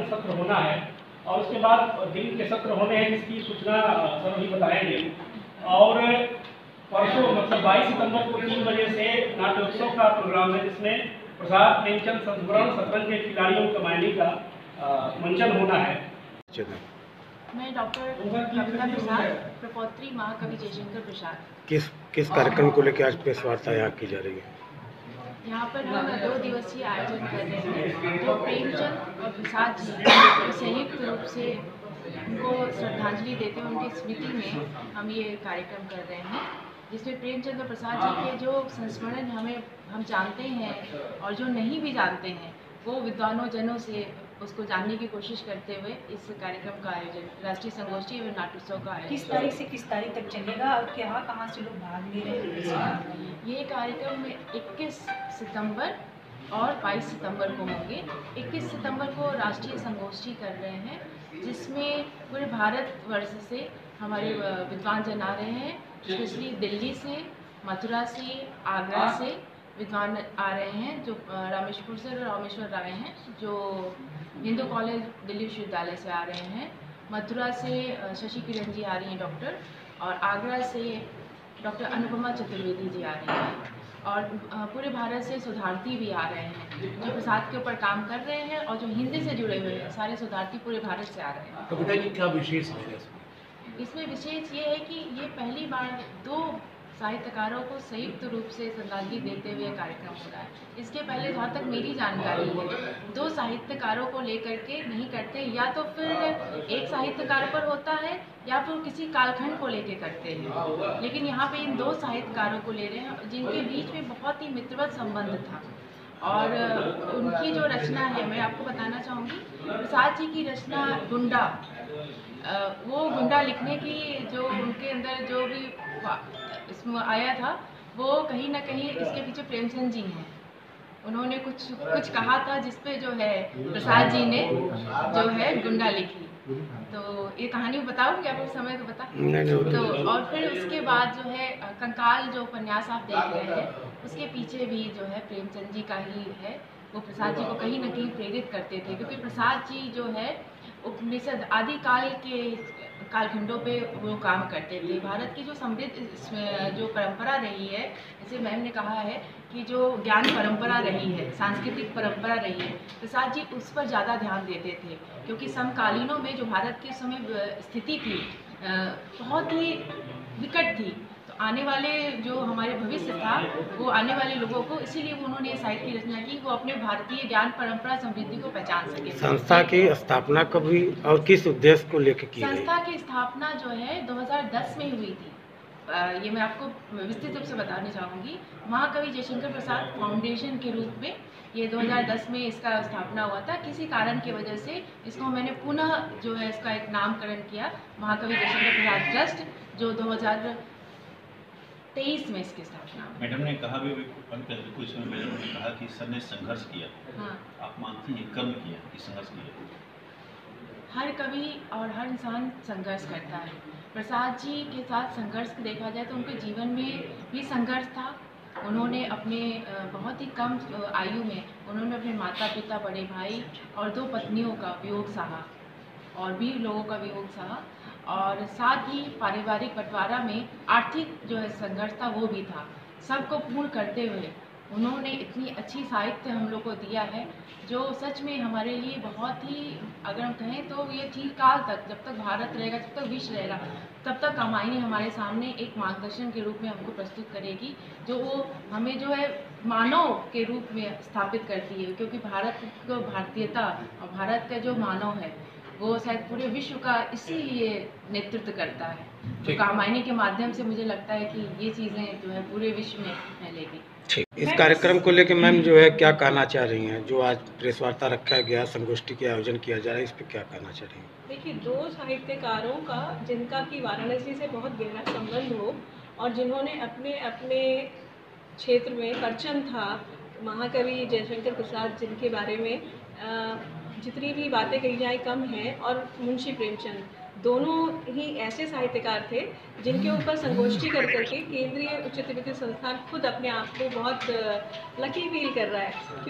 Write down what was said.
सत्र होना है और उसके बाद दिन के सत्र होने हैं जिसकी सूचना सर अभी बताएंगे। और परसों मतलब 22 सितंबर को 3 बजे से नाट्योत्सव का प्रोग्राम है जिसमें प्रसाद प्रेमचंद संस्मरण शतरंज के खिलाड़ियों कमांडी का मंचन होना है। मैं डॉक्टर कविता प्रसाद, प्रपौत्री महाकवि जयशंकर प्रसाद। किस कार्यक्रम को लेकर आज प्रेस वार्ता यहाँ की जा रही है? यहाँ पर हम 2 दिवसीय आयोजन कर रहे हैं जो प्रेमचंद और प्रसाद जी संयुक्त रूप से उनको श्रद्धांजलि देते हैं। उनकी स्मृति में हम ये कार्यक्रम कर रहे हैं जिसमें प्रेमचंद और प्रसाद जी के जो संस्मरण हम जानते हैं और जो नहीं भी जानते हैं वो विद्वानों जनों से उसको जानने की कोशिश करते हुए इस कार्यक्रम का आयोजन राष्ट्रीय संगोष्ठी एवं नाट्योत्सव का आयोजन। किस तारीख से किस तारीख तक चलेगा और कहाँ से लोग भाग ले रहे हैं? ये कार्यक्रम में 21 सितंबर और 22 सितंबर को होंगे। 21 सितंबर को राष्ट्रीय संगोष्ठी कर रहे हैं जिसमें पूरे भारतवर्ष से हमारे विद्वान जन आ रहे हैं, स्पेशली दिल्ली से, मथुरा से, आगरा से विद्वान आ रहे हैं जो रामेश्वर से रामेश्वर राय हैं जो हिंदू कॉलेज दिल्ली विश्वविद्यालय से आ रहे हैं, मथुरा से शशि किरण जी आ रही हैं डॉक्टर, और आगरा से डॉक्टर अनुपमा चतुर्वेदी जी आ रही हैं और पूरे भारत से शोधार्थी भी आ रहे हैं जो प्रसाद के ऊपर काम कर रहे हैं और जो हिंदी से जुड़े हुए हैं सारे शोधार्थी पूरे भारत से आ रहे हैं। कविता जी क्या विशेष है इसमें विशेष ये है कि ये पहली बार 2 साहित्यकारों को संयुक्त रूप से श्रद्धांजलि देते हुए कार्यक्रम हो रहा है। इसके पहले जहाँ तक मेरी जानकारी है 2 साहित्यकारों को लेकर के नहीं करते, या तो फिर एक साहित्यकार पर होता है या फिर किसी कालखंड को लेकर करते हैं, लेकिन यहाँ पे इन 2 साहित्यकारों को ले रहे हैं जिनके बीच में बहुत ही मित्रवत संबंध था। और उनकी जो रचना है मैं आपको बताना चाहूँगी, प्रसाद जी की रचना गुंडा, वो गुंडा लिखने की जो उनके अंदर जो भी इसमें आया था वो कहीं ना कहीं इसके पीछे प्रेमचंद जी हैं। उन्होंने कुछ कहा था जिसपे जो है प्रसाद जी ने जो है गुंडा लिखी। तो ये कहानी बताऊँ आपको, समय तो बता। तो और फिर उसके बाद जो है कंकाल जो उपन्यास आप देख रहे हैं उसके पीछे भी जो है प्रेमचंद जी का ही है। वो प्रसाद जी को कहीं ना कहीं प्रेरित करते थे क्योंकि प्रसाद जी जो है उपनिषद आदि काल के कालखंडों पे वो काम करते थे। भारत की जो समृद्ध जो परंपरा रही है, जैसे मैम ने कहा है कि जो ज्ञान परंपरा रही है, सांस्कृतिक परंपरा रही है, प्रसाद जी उस पर ज़्यादा ध्यान देते थे क्योंकि समकालीनों में जो भारत की उस समय स्थिति थी बहुत ही विकट थी। तो आने वाले जो हमारे भविष्य था वो आने वाले लोगों को, इसीलिए उन्होंने साहित्य की रचना की वो अपने भारतीय ज्ञान परंपरा समृद्धि को पहचान सके। संस्था की स्थापना कब हुई और किस उद्देश्य को लेकर की गई? संस्था की स्थापना जो है 2010 में हुई थी। ये मैं आपको विस्तृत रूप से बताना चाहूँगी। महाकवि जयशंकर प्रसाद फाउंडेशन के रूप में ये 2010 में इसका स्थापना हुआ था। किसी कारण की वजह से इसको मैंने पुनः जो है इसका एक नामकरण किया महाकवि जयशंकर प्रसाद ट्रस्ट, जो 2023 में इसकी स्थापना। मैडम ने कहा भी कुछ समय मैडम ने कहा कि सर ने संघर्ष किया। हाँ, आप मानती हैं कर्म किया कि संघर्ष किया? हर कवि और हर इंसान संघर्ष करता है। प्रसाद जी के साथ संघर्ष देखा जाए तो उनके जीवन में भी संघर्ष था। उन्होंने अपने बहुत ही कम आयु में उन्होंने अपने माता पिता, बड़े भाई और 2 पत्नियों का वियोग सहा और भी लोगों का वियोग सहा, और साथ ही पारिवारिक बंटवारा में आर्थिक जो है संघर्ष था वो भी था। सबको पूर्ण करते हुए उन्होंने इतनी अच्छी साहित्य हम लोग को दिया है जो सच में हमारे लिए बहुत ही, अगर हम कहें तो ये चिरकाल तक, जब तक भारत रहेगा, जब तक विश्व रहेगा, तब तक कमाई हमारे सामने एक मार्गदर्शन के रूप में हमको प्रस्तुत करेगी जो वो हमें जो है मानव के रूप में स्थापित करती है। क्योंकि भारत को भारतीयता और भारत का जो मानव है वो शायद पूरे विश्व का इसीलिए नेतृत्व करता है। तो कामायनी के माध्यम से मुझे लगता है कि ये चीज़ें जो है पूरे विश्व में फैलेगी। ठीक, इस कार्यक्रम को लेकर मैम जो है क्या कहना चाह रही हैं? जो आज प्रेस वार्ता रखा गया, संगोष्ठी के आयोजन किया जा रहा है, इस पर क्या कहना चाह रही हैं? देखिए, 2 साहित्यकारों का जिनका कि वाराणसी से बहुत गहरा संबंध हो और जिन्होंने अपने अपने क्षेत्र में परचम था, महाकवि जयशंकर प्रसाद जिनके बारे में जितनी भी बातें कही जाए कम है, और मुंशी प्रेमचंद, दोनों ही ऐसे साहित्यकार थे जिनके ऊपर संगोष्ठी कर करके केंद्रीय उच्च विद्यालय संस्थान खुद अपने आप को बहुत लकी फील कर रहा है।